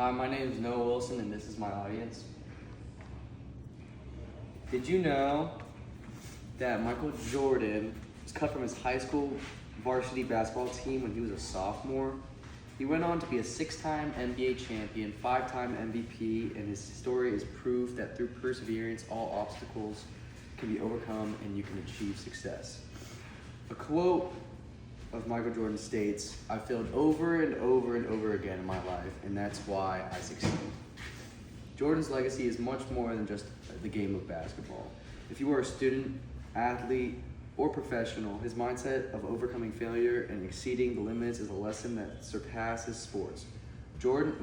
Hi, my name is Noah Wilson, and this is my audience. Did you know that Michael Jordan was cut from his high school varsity basketball team when he was a sophomore? He went on to be a 6-time NBA champion, 5-time MVP, and his story is proof that through perseverance, all obstacles can be overcome and you can achieve success. A quote of Michael Jordan states, "I failed over and over and over again in my life, and that's why I succeed." Jordan's legacy is much more than just the game of basketball. If you are a student, athlete, or professional, his mindset of overcoming failure and exceeding the limits is a lesson that surpasses sports. Jordan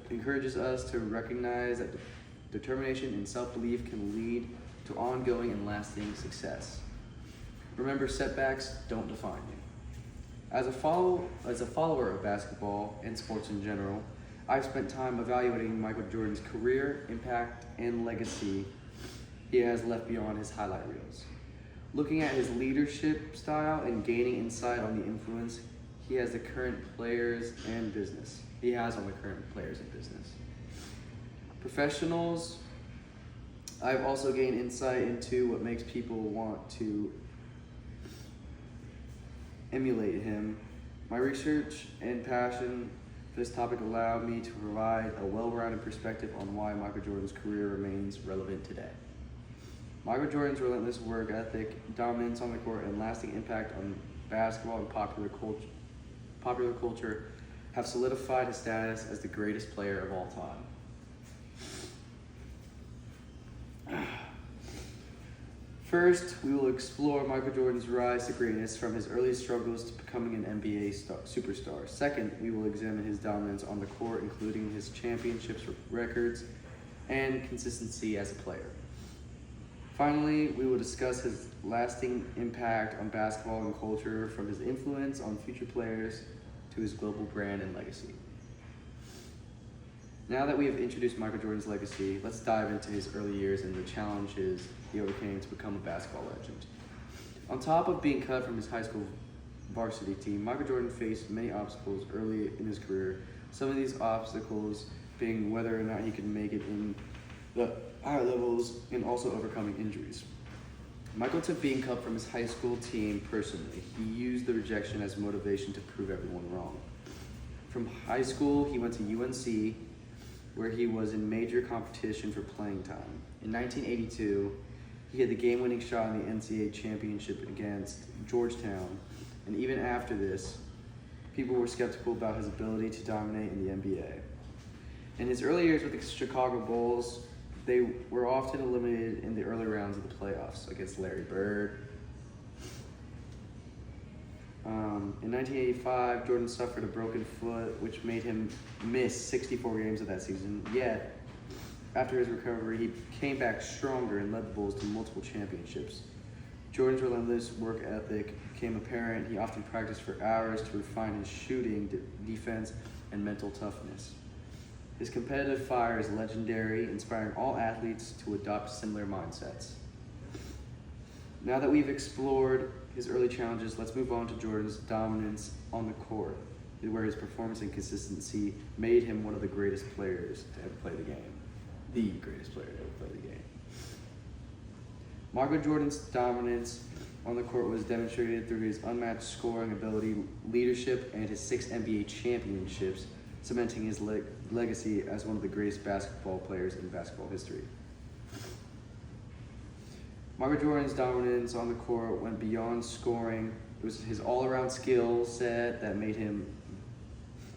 encourages us to recognize that determination and self-belief can lead to ongoing and lasting success. Remember, setbacks don't define you. As a follower of basketball and sports in general, I've spent time evaluating Michael Jordan's career, impact, and legacy he has left beyond his highlight reels. Looking at his leadership style and gaining insight on the influence he has on the current players and business. Professionals, I've also gained insight into what makes people want to emulate him. My research and passion for this topic allowed me to provide a well-rounded perspective on why Michael Jordan's career remains relevant today. Michael Jordan's relentless work ethic, dominance on the court, and lasting impact on basketball and popular culture have solidified his status as the greatest player of all time. First, we will explore Michael Jordan's rise to greatness from his early struggles to becoming an NBA superstar. Second, we will examine his dominance on the court, including his championships records and consistency as a player. Finally, we will discuss his lasting impact on basketball and culture, from his influence on future players to his global brand and legacy. Now that we have introduced Michael Jordan's legacy, let's dive into his early years and the challenges he overcame to become a basketball legend. On top of being cut from his high school varsity team, Michael Jordan faced many obstacles early in his career, some of these obstacles being whether or not he could make it in the higher levels and also overcoming injuries. Michael took being cut from his high school team personally. He used the rejection as motivation to prove everyone wrong. From high school, he went to UNC, where he was in major competition for playing time. In 1982, he had the game-winning shot in the NCAA championship against Georgetown, and even after this, people were skeptical about his ability to dominate in the NBA. In his early years with the Chicago Bulls, they were often eliminated in the early rounds of the playoffs against Larry Bird. In 1985, Jordan suffered a broken foot, which made him miss 64 games of that season. Yet, after his recovery, he came back stronger and led the Bulls to multiple championships. Jordan's relentless work ethic became apparent. He often practiced for hours to refine his shooting, defense, and mental toughness. His competitive fire is legendary, inspiring all athletes to adopt similar mindsets. Now that we've explored his early challenges, let's move on to Jordan's dominance on the court, where his performance and consistency made him one of the greatest players to ever play the game. The greatest player to ever play the game. Michael Jordan's dominance on the court was demonstrated through his unmatched scoring ability, leadership, and his 6 NBA championships, cementing his legacy as one of the greatest basketball players in basketball history. Michael Jordan's dominance on the court went beyond scoring. It was his all-around skill set that made him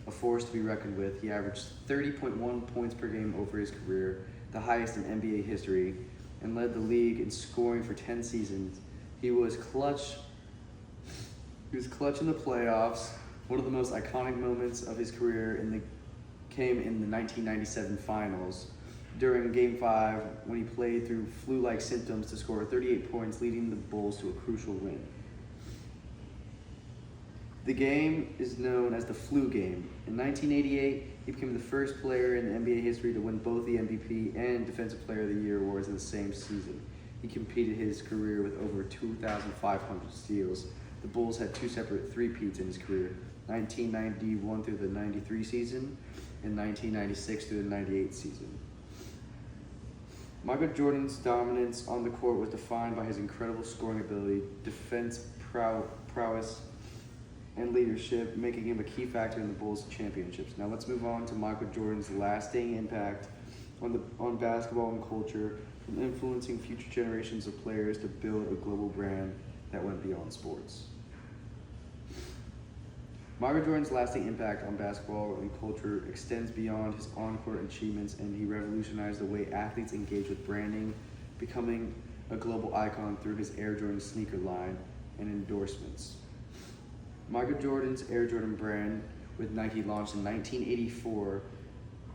a force to be reckoned with. He averaged 30.1 points per game over his career, the highest in NBA history, and led the league in scoring for 10 seasons. He was clutch in the playoffs. One of the most iconic moments of his career came in the 1997 finals. During Game 5, when he played through flu-like symptoms to score 38 points, leading the Bulls to a crucial win. The game is known as the flu game. In 1988, he became the first player in NBA history to win both the MVP and Defensive Player of the Year awards in the same season. He completed his career with over 2,500 steals. The Bulls had 2 separate three-peats in his career, 1991 through the 93 season, in 1996 through the 98 season. Michael Jordan's dominance on the court was defined by his incredible scoring ability, defense prowess, and leadership, making him a key factor in the Bulls' championships. Now let's move on to Michael Jordan's lasting impact on basketball and culture, from influencing future generations of players to build a global brand that went beyond sports. Michael Jordan's lasting impact on basketball and culture extends beyond his on-court achievements, and he revolutionized the way athletes engage with branding, becoming a global icon through his Air Jordan sneaker line and endorsements. Michael Jordan's Air Jordan brand, with Nike launched in 1984,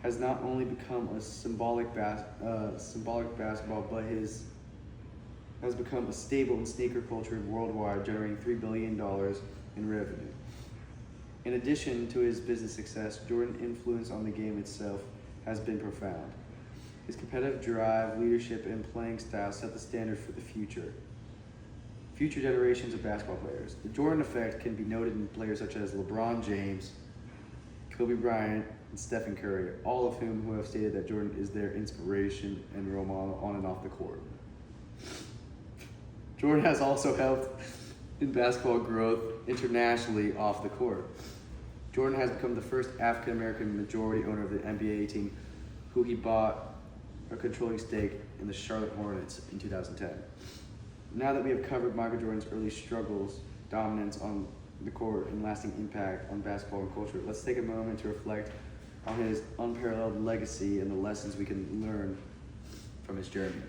has not only become a symbolic basketball, but has become a staple in sneaker culture worldwide, generating $3 billion in revenue. In addition to his business success, Jordan's influence on the game itself has been profound. His competitive drive, leadership, and playing style set the standard for the future generations of basketball players. The Jordan effect can be noted in players such as LeBron James, Kobe Bryant, and Stephen Curry, all of whom have stated that Jordan is their inspiration and role model on and off the court. Jordan has also helped in basketball growth internationally off the court. Jordan has become the first African-American majority owner of the NBA team, who he bought a controlling stake in the Charlotte Hornets in 2010. Now that we have covered Michael Jordan's early struggles, dominance on the court, and lasting impact on basketball and culture, let's take a moment to reflect on his unparalleled legacy and the lessons we can learn from his journey.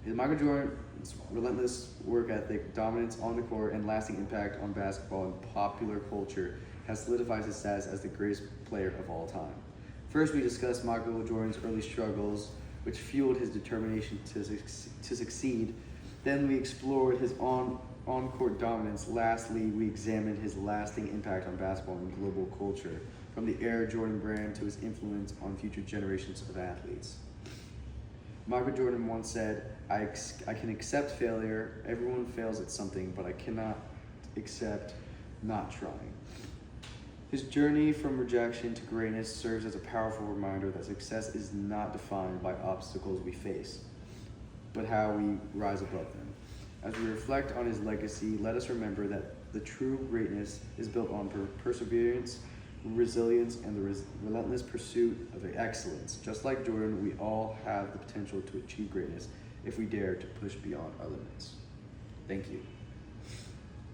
Michael Jordan's relentless work ethic, dominance on the court, and lasting impact on basketball and popular culture has solidified his status as the greatest player of all time. First, we discussed Michael Jordan's early struggles, which fueled his determination to succeed. Then we explored his on-court dominance. Lastly, we examined his lasting impact on basketball and global culture, from the Air Jordan brand to his influence on future generations of athletes. Michael Jordan once said, I can accept failure. Everyone fails at something, but I cannot accept not trying. His journey from rejection to greatness serves as a powerful reminder that success is not defined by obstacles we face, but how we rise above them. As we reflect on his legacy, let us remember that the true greatness is built on perseverance, resilience, and the relentless pursuit of excellence. Just like Jordan, we all have the potential to achieve greatness if we dare to push beyond our limits. Thank you.